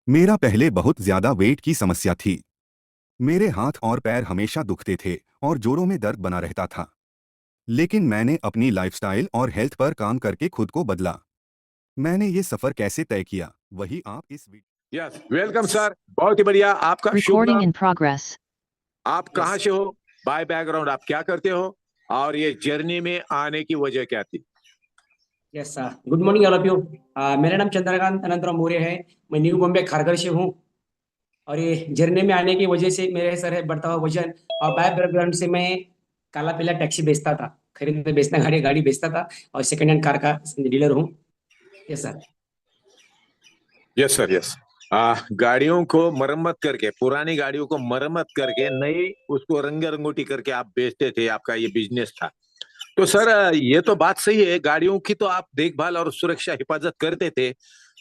मेरा पहले बहुत ज्यादा वेट की समस्या थी। मेरे हाथ और पैर हमेशा दुखते थे और जोड़ों में दर्द बना रहता था। लेकिन मैंने अपनी लाइफस्टाइल और हेल्थ पर काम करके खुद को बदला। मैंने ये सफर कैसे तय किया, वही आप इस वीडियो। Yes, welcome sir. बहुत ही बढ़िया। आपका शुभ Recording नाम, in progress. आप कहाँ से हो, बाय बैकग्राउंड आप क्या करते हो, और ये जर्नी में आने की वजह क्या थी? Yes sir, good morning all of you. मेरा नाम चंद्रकांत अनंतराव मौर्य है। मैं न्यू बॉम्बे खारघर से हूँ। और ये जर्नी में आने की वजह से मेरे सर है बढ़ता हुआ वजन, और बाय बैकग्राउंड से मैं काला पीला टैक्सी बेचता था, खरीदने बेचना गाड़ी गाड़ी बेचता था, और सेकंड हैंड कार का डीलर हूँ। Yes sir. Yes sir, yes. गाड़ियों को मरम्मत करके, पुरानी गाड़ियों को मरम्मत करके नई उसको रंग रंगोटी करके आप बेचते थे, आपका ये बिजनेस था। तो सर, ये तो बात सही है, गाड़ियों की तो आप देखभाल और सुरक्षा हिफाजत करते थे।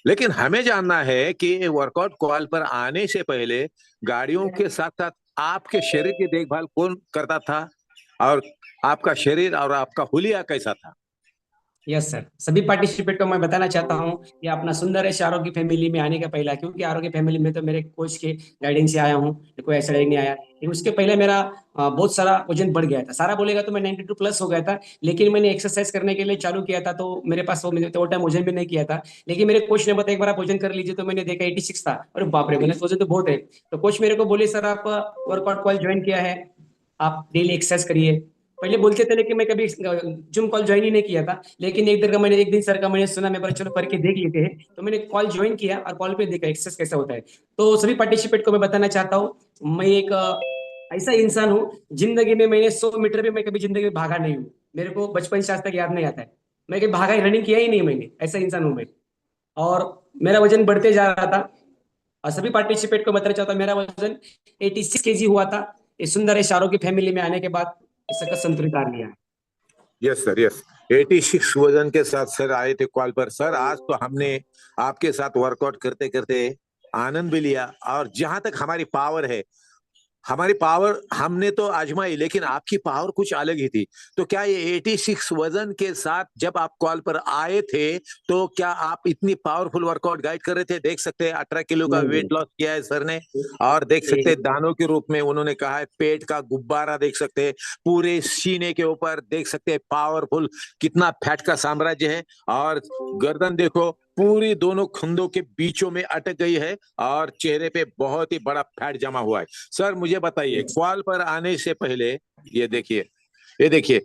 लेकिन हमें जानना है कि वर्कआउट कॉल पर आने से पहले गाड़ियों के साथ साथ आपके शरीर की देखभाल कौन करता था, और आपका शरीर और आपका हुलिया कैसा था? यस सर, सभी पार्टिसिपेट को मैं बताना चाहता हूँ कि अपना सुंदर है आरोग्य फैमिली में आने का पहला, क्योंकि आरोग्य फैमिली में तो मेरे कोच के गाइडेंस से आया हूँ, कोई ऐसा नहीं आया। लेकिन उसके पहले मेरा बहुत सारा वजन बढ़ गया था। सारा बोलेगा तो मैं 92 प्लस हो गया था। लेकिन मैंने एक्सरसाइज करने के लिए चालू किया था, तो मेरे पास वो टाइम वजन भी नहीं किया था। लेकिन मेरे कोच ने बताया एक बार आप वजन कर लीजिए, तो मैंने देखा 86 था। अरे बाप रे, मैंने सोचा तो बहुत है। तो कोच मेरे को बोले सर आप वर्कआउट कॉल ज्वाइन किया है, आप डेली एक्सरसाइज करिए। पहले बोलते थे, लेकिन मैं कभी जिम कॉल ज्वाइन ही नहीं किया था। लेकिन एक दिन सर का मैंने सुना, मैं चलो करके देख लेते हैं, तो मैंने कॉल ज्वाइन किया और कॉल पे देखा एक्सरसाइज कैसा होता है। तो सभी पार्टिसिपेट को मैं बताना चाहता हूँ, मैं एक ऐसा इंसान हूँ, जिंदगी में मैंने 100 मीटर भी मैं कभी जिंदगी में भागा नहीं हूँ। मेरे को बचपन से आज तक याद नहीं आता है, मैं कभी भागा रनिंग किया ही नहीं मैंने, ऐसा इंसान हूँ मैं। और मेरा वजन बढ़ते जा रहा था, और सभी पार्टिसिपेट को बताना चाहता हूँ मेरा वजन 86 केजी हुआ था। इस सुंदर इशारों की फैमिली में आने के बाद इसका संतुलित आ लिया। Yes sir, yes. 86 वजन के साथ सर आए थे कॉल पर। सर, आज तो हमने आपके साथ वर्कआउट करते करते आनंद भी लिया, और जहां तक हमारी पावर है, हमारी पावर हमने तो आजमाई, लेकिन आपकी पावर कुछ अलग ही थी। तो क्या ये 86 वजन के साथ जब आप कॉल पर आए थे, तो क्या आप इतनी पावरफुल वर्कआउट गाइड कर रहे थे? देख सकते हैं 18 किलो का नहीं वेट लॉस किया है सर ने, और देख सकते हैं दानों के रूप में उन्होंने कहा है, पेट का गुब्बारा देख सकते हैं, पूरे सीने के ऊपर देख सकते हैं पावरफुल कितना फैट का साम्राज्य है। और गर्दन देखो, पूरी दोनों खुंदों के बीचों में अटक गई है, और चेहरे पे बहुत ही बड़ा फैट जमा हुआ है। सर मुझे बताइए, कॉल पर आने से पहले ये देखिए, ये देखिए,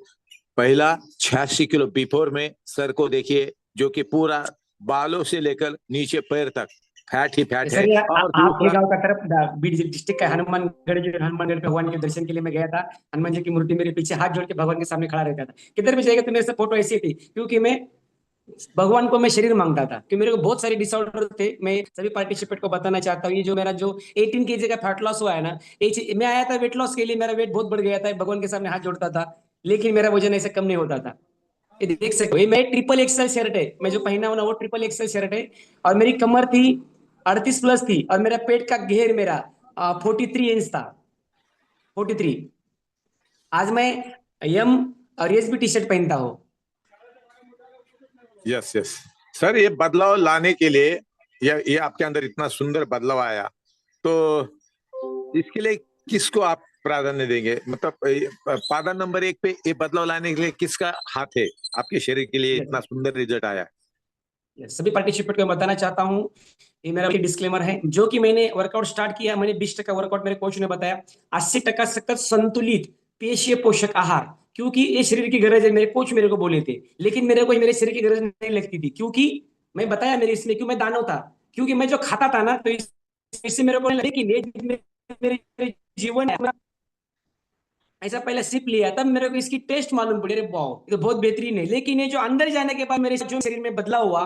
पहला 86 किलो बिफोर में सर को देखिए, जो कि पूरा बालों से लेकर नीचे पैर तक फैट ही फैट है। सर ये और आपके दूसरा, गांव का तरफ बीड डिस्ट्रिक्ट का हनुमानगढ़, जो हनुमानगढ़ पे भगवान के दर्शन के लिए मैं गया था। हनुमान जी की मूर्ति मेरे पीछे हाथ जोड़ के भगवान के सामने खड़ा रहता था। किधर भी जाएगा तो मेरे से फोटो ऐसी थी, क्योंकि मैं भगवान को मैं शरीर मांगता था, कि मेरे को बहुत सारे डिसऑर्डर थे। मैं सभी पार्टिसिपेट को बताना चाहता हूँ, ये जो मेरा जो 18 केजी का फैट लॉस हुआ है ना, मैं आया था वेट लॉस के लिए, मेरा वेट बहुत बढ़ गया था, भगवान के सामने हाथ जोड़ता था, लेकिन मेरा वजन ऐसे कम नहीं होता था। ये देख सकते हो, ये मैं ट्रिपल एक्सएल शर्ट है, मैं जो पहना हूं ना वो ट्रिपल एक्सएल शर्ट है। और मेरी कमर थी 38 प्लस थी, और मेरा पेट का घेर मेरा 43 इंच था, 43। आज मैं एम और एस भी टी शर्ट पहनता हूँ। यस यस सर, ये बदलाव लाने के लिए, ये आपके अंदर इतना सुंदर बदलाव आया, तो इसके लिए किसको आप प्राधान्य देंगे? मतलब पादा नंबर 1 पे ये बदलाव लाने के लिए किसका हाथ है? आपके शरीर के लिए इतना सुंदर रिजल्ट आया। सभी पार्टिसिपेट को मैं बताना चाहता हूँ, ये मेरा डिस्क्लेमर है, जो कि मैंने वर्कआउट स्टार्ट किया, मैंने 20% वर्कआउट मेरे कोच ने बताया, 80% सख्त संतुलित पेशीय पोषक आहार, क्योंकि ये शरीर की गरज है, मेरे कोच मेरे को बोले थे। लेकिन मेरे को मेरे शरीर की गरज नहीं लगती थी, क्योंकि मैं बताया मेरे इसमें क्यों मैं दानव था, क्योंकि मैं जो खाता था ना, तो इससे मेरे को लेकिन मेरे जीवन ऐसा पहले सिप लिया, तब मेरे को इसकी टेस्ट मालूम पड़ी, अरे वाह ये तो बहुत बेहतरीन है। लेकिन ये जो अंदर जाने के बाद मेरे जो शरीर में बदलाव हुआ,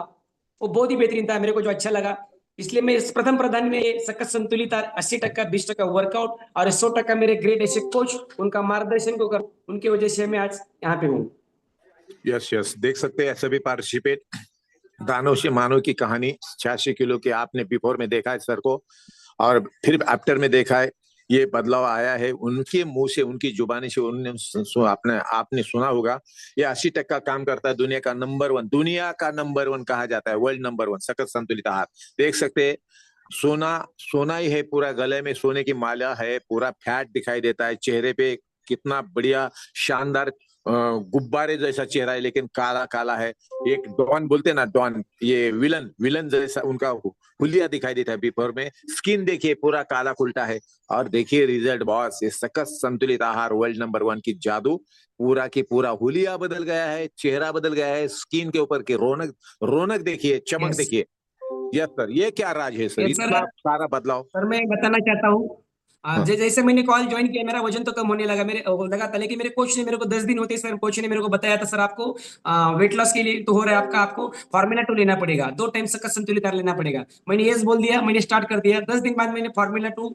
वो बहुत ही बेहतरीन था, मेरे को जो अच्छा लगा। इसलिए मैं इस प्रथम प्रधान में सखत संतुलित 80%, 20% वर्कआउट और 100% मेरे ग्रेट ऐसे कोच, उनका मार्गदर्शन को कर, उनकी वजह से मैं आज यहाँ पे हूँ। यस यस, देख सकते हैं सभी पार्टिसिपेट, दानों से मानव की कहानी। 86 किलो के आपने बिफोर में देखा है सर को, और फिर आफ्टर में देखा है, ये बदलाव आया है उनके मुंह से, उनकी जुबानी से। आपने आपने सुना होगा, ये 80% काम करता है, दुनिया का नंबर 1, दुनिया का नंबर 1 कहा जाता है, वर्ल्ड नंबर 1 सखत संतुलित आहार। देख सकते हैं सोना सोना ही है, पूरा गले में सोने की माला है, पूरा फैट दिखाई देता है चेहरे पे। कितना बढ़िया शानदार गुब्बारे जैसा चेहरा है, लेकिन काला काला है। एक डॉन बोलते ना, डॉन, ये विलन विलन जैसा उनका हुलिया दिखाई देता है बिफोर में। स्किन देखिए पूरा काला कुल्टा है। और देखिए रिजल्ट बॉस, ये सकस संतुलित आहार वर्ल्ड नंबर 1 की जादू, पूरा की पूरा हुलिया बदल गया है, चेहरा बदल गया है, स्किन के ऊपर की रौनक रौनक देखिए, चमक यस देखिए। यस सर, ये क्या राज है सर, यस सर। इतना सारा बदलाव? सर मैं बताना चाहता हूँ, हाँ। जैसे मैंने कॉल ज्वाइन किया मेरा वजन तो कम होने लगा, मेरे लगा था, लेकिन मेरे कोच ने मेरे को 10 दिन होते सर, कोच ने मेरे को बताया था सर आपको वेट लॉस के लिए तो हो रहा है आपका, आपको फार्मूला 2 लेना पड़ेगा, 2 टाइम सकस संतुलित आहार लेना पड़ेगा। मैंने यस बोल दिया, मैंने स्टार्ट कर दिया। 10 दिन बाद मैंने फार्मूला 2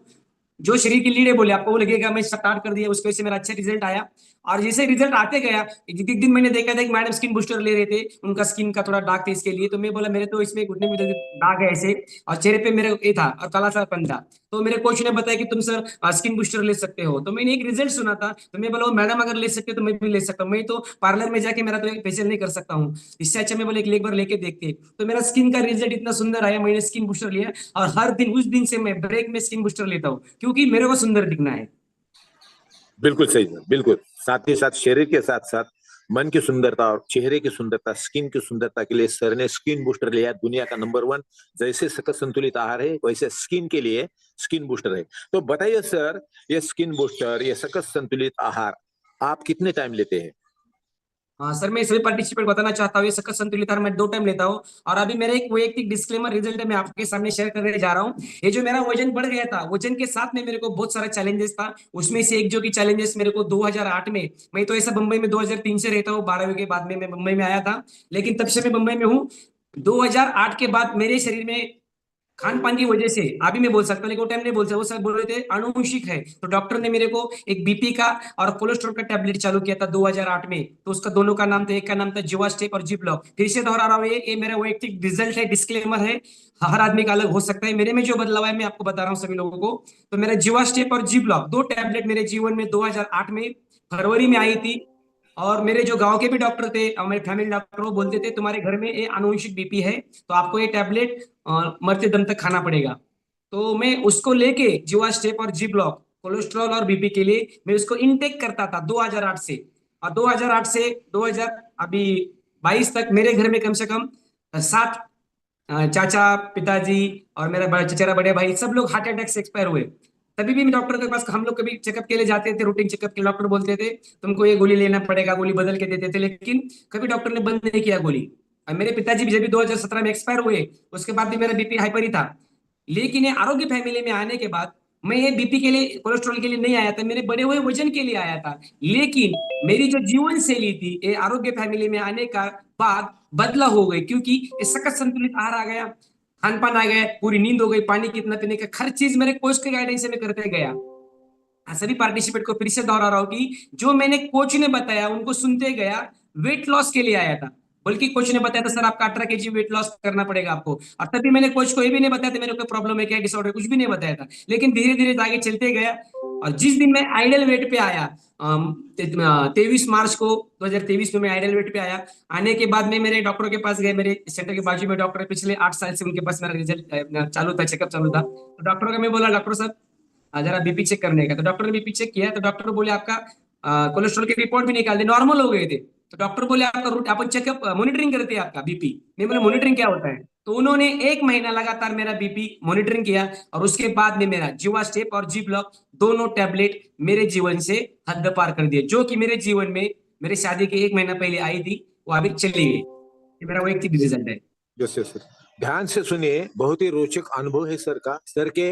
जो शरीर की लीड़े बोले आपको वो लगेगा, मैं स्टार्ट कर दिया, उसकी वजह से मेरा अच्छा रिजल्ट आया। और जैसे रिजल्ट आते गया, एक दिन मैंने देखा था कि मैडम स्किन बूस्टर ले रहे थे, उनका स्किन का थोड़ा डार्क था इसके लिए, तो मैं बोला मेरे तो इसमें घुटने में दाग है ऐसे, और चेहरे पे मेरे ये था और काला सा पन था। तो मेरे कोच ने बताया कि तुम सर स्किन बूस्टर ले सकते हो। तो मैंने एक रिजल्ट सुना था, तो मैं बोला मैडम अगर ले सकते तो मैं भी ले सकता हूँ, मैं तो पार्लर में जाके मेरा तो एक फेशियल नहीं कर सकता हूँ, इससे अच्छा मैं बोले एक बार लेके देखते। तो मेरा स्किन का रिजल्ट इतना सुंदर आया, मैंने स्किन बूस्टर लिया, और हर दिन उस दिन से मैं ब्रेक में स्किन बूस्टर लेता हूँ, क्योंकि मेरे को सुंदर दिखना है। बिल्कुल सही सर, बिल्कुल। साथ ही साथ शरीर के साथ साथ मन की सुंदरता और चेहरे की सुंदरता, स्किन की सुंदरता के लिए सर ने स्किन बूस्टर लिया, दुनिया का नंबर 1। जैसे सकस संतुलित आहार है, वैसे स्किन के लिए स्किन बूस्टर है। तो बताइए सर, ये स्किन बूस्टर, ये सकस संतुलित आहार आप कितने टाइम लेते हैं? हाँ सर, मैं सभी पार्टिसिपेंट बताना चाहता हूँ, ये सकस संतुलित आहार मैं 2 टाइम लेता हूँ। और अभी मेरा एक वैयक्तिक डिस्क्लेमर रिजल्ट है, मैं आपके सामने शेयर करने जा रहा हूँ। ये जो मेरा वजन बढ़ गया था, वजन के साथ में मेरे को बहुत सारा चैलेंजेस था, उसमें से एक जो कि चैलेंजेस मेरे को 2008 में, मैं तो ऐसा बंबई में 2003 से रहता हूँ, 12वीं के बाद में मैं बंबई में आया था, लेकिन तब से मैं बंबई में हूँ। 2008 के बाद मेरे शरीर में खान पान की वजह से, अभी मैं बोल सकता हूँ लेकिन वो टाइम नहीं बोल सकता, वो सब बोल रहे थे आनुवंशिक है, तो डॉक्टर ने मेरे को एक बीपी का और कोलेस्ट्रॉल का टैबलेट चालू किया था 2008 में। तो उसका दोनों का नाम था, एक का नाम था जीवा स्टेप और जी ब्लॉक। फिर से दोहरा रहा हूँ, ये मेरा वैयक्तिक रिजल्ट है, डिस्क्लेमर है, हर आदमी का अलग हो सकता है। मेरे में जो बदलाव है मैं आपको बता रहा हूँ सभी लोगों को। तो मेरा जीवा स्टेप और जी ब्लॉक 2 टैबलेट मेरे जीवन में 2008 में फरवरी में आई थी। और मेरे जो गांव के भी डॉक्टर थे, मेरे फैमिली डॉक्टर, वो बोलते थे तुम्हारे घर में ये आनुवंशिक बीपी है, तो आपको ये टैबलेट मरते दम तक खाना पड़ेगा। तो मैं उसको लेके जीवा स्टेप और जी ब्लॉक कोलेस्ट्रॉल और बीपी के लिए मैं उसको इनटेक करता था 2008 से। और 2008 से 2000 अभी 22 तक मेरे घर में कम से कम 7 चाचा, पिताजी और मेरा बड़ा चचेरा, बड़े भाई, सब लोग हार्ट अटैक से एक्सपायर हुए। तभी भी डॉक्टर के पास हम लोग कभी चेकअप के लिए जाते थे, रूटीन चेकअप के, डॉक्टर बोलते थे तुमको ये गोली लेना पड़ेगा, गोली बदल के देते थे, लेकिन कभी डॉक्टर ने बंद नहीं किया गोली। और मेरे पिताजी भी जब भी 2017 में एक्सपायर हुए, उसके बाद भी मेरा बीपी हाइपर ही था। लेकिन ये आरोग्य फैमिली में आने के बाद मैं ये बीपी के लिए, कोलेस्ट्रॉल के लिए नहीं आया था, मेरे बड़े हुए वजन के लिए आया था। लेकिन मेरी जो जीवन शैली थी, ये आरोग्य फैमिली में आने का बाद बदला हो गई, क्योंकि ये सकस संतुलित आहार आ गया, खान पान आ गया, पूरी नींद हो गई, पानी कितना पीने का, हर चीज मेरे कोच के गाइडेंस से मैं करते गया। सभी पार्टिसिपेट को फिर से दोहरा रहा हूँ कि जो मैंने कोच ने बताया उनको सुनते गया, वेट लॉस के लिए आया था। बल्कि कोच ने बताया था सर आपका 18 kg वेट लॉस करना पड़ेगा आपको, और तभी मैंने कोच को ये भी नहीं बताया था मेरे को प्रॉब्लम है क्या, डिसऑर्डर, कुछ भी नहीं बताया था। लेकिन धीरे धीरे आगे चलते गया, और जिस दिन मैं आइडल वेट पे आया 23 मार्च को 2023 में मैं आइडल वेट पे आया। आने के बाद में मेरे डॉक्टर के पास गए, मेरे सेंटर के बाजू में डॉक्टर है, पिछले 8 साल से उनके पास मेरा रिजल्ट चालू था, चेकअप चालू था। तो डॉक्टर का मैं बोला डॉक्टर साहब जरा बीपी चेक करने का, तो डॉक्टर ने बीपी चेक किया, तो डॉक्टर बोले आपका कोलेस्ट्रॉल की रिपोर्ट भी निकाल दी, नॉर्मल हो गए थे। तो डॉक्टर बोले आपका रूट, अपन चेकअप मॉनिटरिंग करते हैं आपका बीपी। मैं बोला मॉनिटरिंग क्या होता है? तो उन्होंने 1 महीना लगातार मेरा बीपी मॉनिटरिंग किया, और उसके बाद में मेरा जीवा स्टेप और जी ब्लॉक दोनों टैबलेट मेरे जीवन से हद पार कर दिए, जो कि मेरे जीवन में मेरे शादी के 1 महीना पहले आई थी, वो अभी चली गई। ये मेरा वैयक्तिक रिजल्ट है। यस यस सर, ध्यान से सुनिए, बहुत ही रोचक अनुभव है सर का। सर के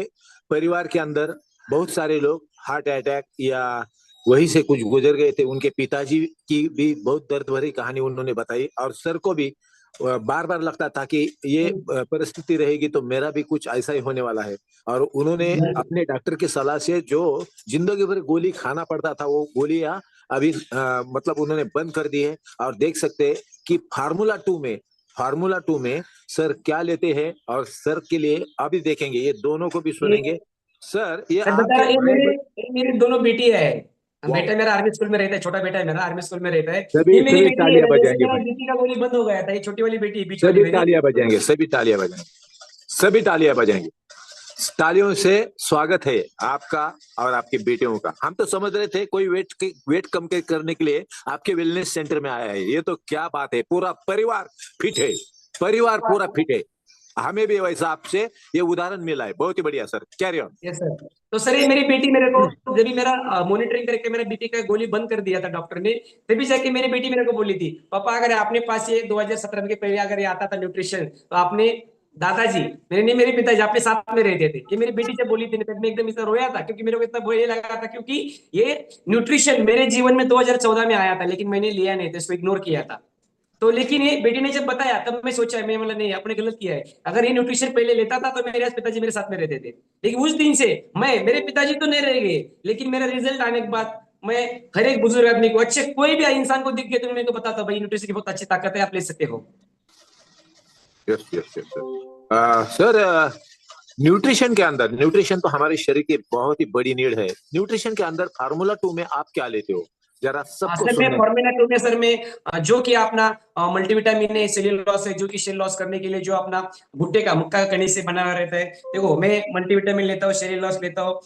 परिवार के अंदर बहुत सारे लोग हार्ट अटैक या वहीं से कुछ गुजर गए थे। उनके पिताजी की भी बहुत दर्द भरी कहानी उन्होंने बताई, और सर को भी बार बार लगता था कि ये परिस्थिति रहेगी तो मेरा भी कुछ ऐसा ही होने वाला है। और उन्होंने अपने डॉक्टर की सलाह से जो जिंदगी भर गोली खाना पड़ता था, वो गोलियां अभी मतलब उन्होंने बंद कर दी है। और देख सकते हैं कि फार्मूला 2 में सर क्या लेते हैं, और सर के लिए अभी देखेंगे, ये दोनों को भी सुनेंगे। सर ये सर बता आपके रहा, बड़े ये मेरी दोनों बेटी है। वाह, बेटा मेरा आर्मी स्कूल में रहता है, छोटा बेटा है मेरा, आर्मी स्कूल में रहता है। सभी ये मेरी सभी बेटी है, तालियां जैसे बजाएंगे मेरा भाई, बीपी का गोली बंद हो गया था, ये छोटी वाली बेटी, बीच वाली सभी मेरी। तालियां बजाएंगे, सभी तालियां बजाएंगे, सभी तालियां बजाएंगे। तालियों से स्वागत है आपका और आपके बेटियों का। हम तो समझ रहे थे कोई वेट कम करने के लिए आपके वेलनेस सेंटर में आया है। ये तो क्या बात है, पूरा परिवार फिट है, परिवार पूरा फिट है। हमें भी वैसा आपसे ये उदाहरण मिला है। बहुत ही बढ़िया sir, carry on. Yes sir. तो सर ये मेरी बेटी मेरे को जब भी मेरा मॉनिटरिंग करके मेरा बीपी का गोली बंद कर दिया था डॉक्टर ने, तभी जाके मेरी बेटी मेरे को बोली थी, पापा अगर आपने पास ये 2017 के पहले अगर ये आता था न्यूट्रिशन तो आपने दादाजी, मेरे नहीं मेरे पिताजी आपके साथ में रहते थे। ये मेरी बेटी जब बोली थी ना, तब मैं एकदम इतना रोया था क्योंकि मेरे को इतना भय लगा था, क्योंकि ये न्यूट्रिशन मेरे जीवन में 2014 में आया था लेकिन मैंने लिया नहीं था, इसको इग्नोर किया था। तो लेकिन ये बेटी ने जब बताया तब मैं सोचा, मैं बोला नहीं आपने गलत किया है, अगर ये न्यूट्रिशन पहले लेता था तो मेरे पिताजी मेरे साथ में रहते थे। लेकिन उस दिन से मेरे पिताजी तो नहीं रह गए, लेकिन मेरा रिजल्ट आने के बाद मैं हर एक बुजुर्ग आदमी को, अच्छे कोई भी इंसान को दिख गया तो मैं तो बताता भाई न्यूट्रिशन की बहुत अच्छी ताकत है, आप ले सकते हो। Yes yes yes sir. Nutrition के अंदर, न्यूट्रिशन तो हमारे शरीर की बहुत ही बड़ी नीड है। न्यूट्रिशन के अंदर फार्मूला 2 में आप क्या लेते हो, जरा सबको सर मैं सुनने। फॉर्मूला 2 में सर में जो कि अपना मल्टीविटामिन है, सेल्यूलोस है, जो कि सेल लॉस करने के लिए जो अपना भुट्टे का मुक्का कणी से बना हुआ रहता है। देखो मैं मल्टीविटामिन लेता हूँ, सेल्यूलोस लेता हूँ,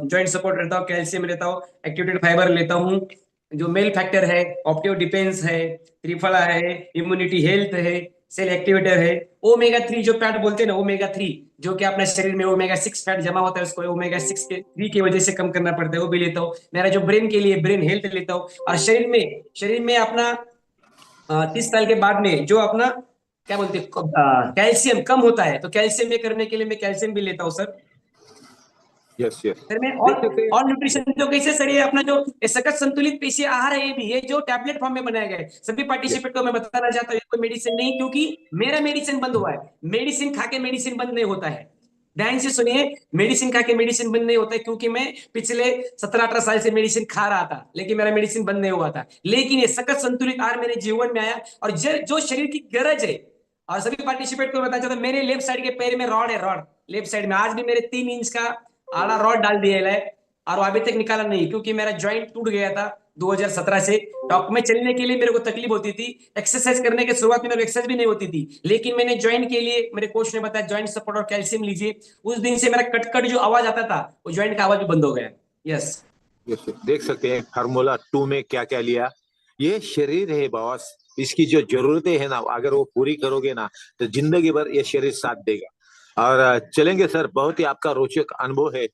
जॉइंट सपोर्ट रहता हूँ, कैल्शियम लेता हूँ, एक्टिवेटेड फाइबर लेता हूँ, जो मेल फैक्टर है, ऑप्टिव डिफेंस है, त्रिफला है, इम्यूनिटी हेल्थ है, सेल एक्टिवेटर है, ओमेगा 3 जो फैट बोलते हैं ना, ओमेगा 3 जो कि अपने शरीर में ओमेगा 6 फैट जमा होता है, उसको ओमेगा 6 के 3 की वजह से कम करना पड़ता है, वो भी लेता हूँ। मेरा जो ब्रेन के लिए ब्रेन हेल्थ लेता हूँ। और शरीर में अपना 30 साल के बाद में जो अपना क्या बोलते हैं कैल्शियम कम होता है, तो कैल्शियम में करने के लिए मैं कैल्शियम भी लेता हूँ सर। यस यस सर मैं देख सकते हैं। और न्यूट्रिशन जो कैसे सर, ये अपना जो सकत संतुलित पेशीय आहार है, ये जो टैबलेट फॉर्म में बनाया गया है, सभी पार्टिसिपेट को मैं बताना चाहता हूँ ये कोई मेडिसिन नहीं, क्योंकि मेरा मेडिसिन बंद हुआ है। मेडिसिन खा के मेडिसिन बंद नहीं होता है, ध्यान से सुनिए, मेडिसिन खा के मेडिसिन बंद नहीं होता है, क्योंकि मैं पिछले 17-18 साल से मेडिसिन खा रहा था लेकिन मेरा मेडिसिन बंद नहीं हुआ था। लेकिन ये सकत संतुलित आहार मेरे जीवन में आया, और जो शरीर की गरज है। और सभी पार्टिसिपेट को बताना चाहता हूँ, मेरे लेफ्ट साइड के पैर में रॉड है, रॉड लेफ्ट साइड में आज भी मेरे 3 इंच का आड़ा रॉड डाल दिया है, और अभी तक निकाला नहीं, क्योंकि मेरा जॉइंट टूट गया था 2017 से। डॉक्टर में चलने के लिए मेरे को तकलीफ होती थी, एक्सरसाइज करने के शुरुआत में मेरे को एक्सरसाइज भी नहीं होती थी, लेकिन मैंने जॉइंट के लिए मेरे कोच ने बताया जॉइंट सपोर्ट और कैल्शियम लीजिए। उस दिन से मेरा कट जो आवाज आता था वो जॉइंट का आवाज भी बंद हो गया। यस यस देख सकते हैं फार्मूला 2 में क्या क्या लिया। ये शरीर है बॉस, इसकी जो जरूरतें है ना, अगर वो पूरी करोगे ना तो जिंदगी भर ये शरीर साथ देगा। और चलेंगे सर, बहुत ही आपका रोचक अनुभव है।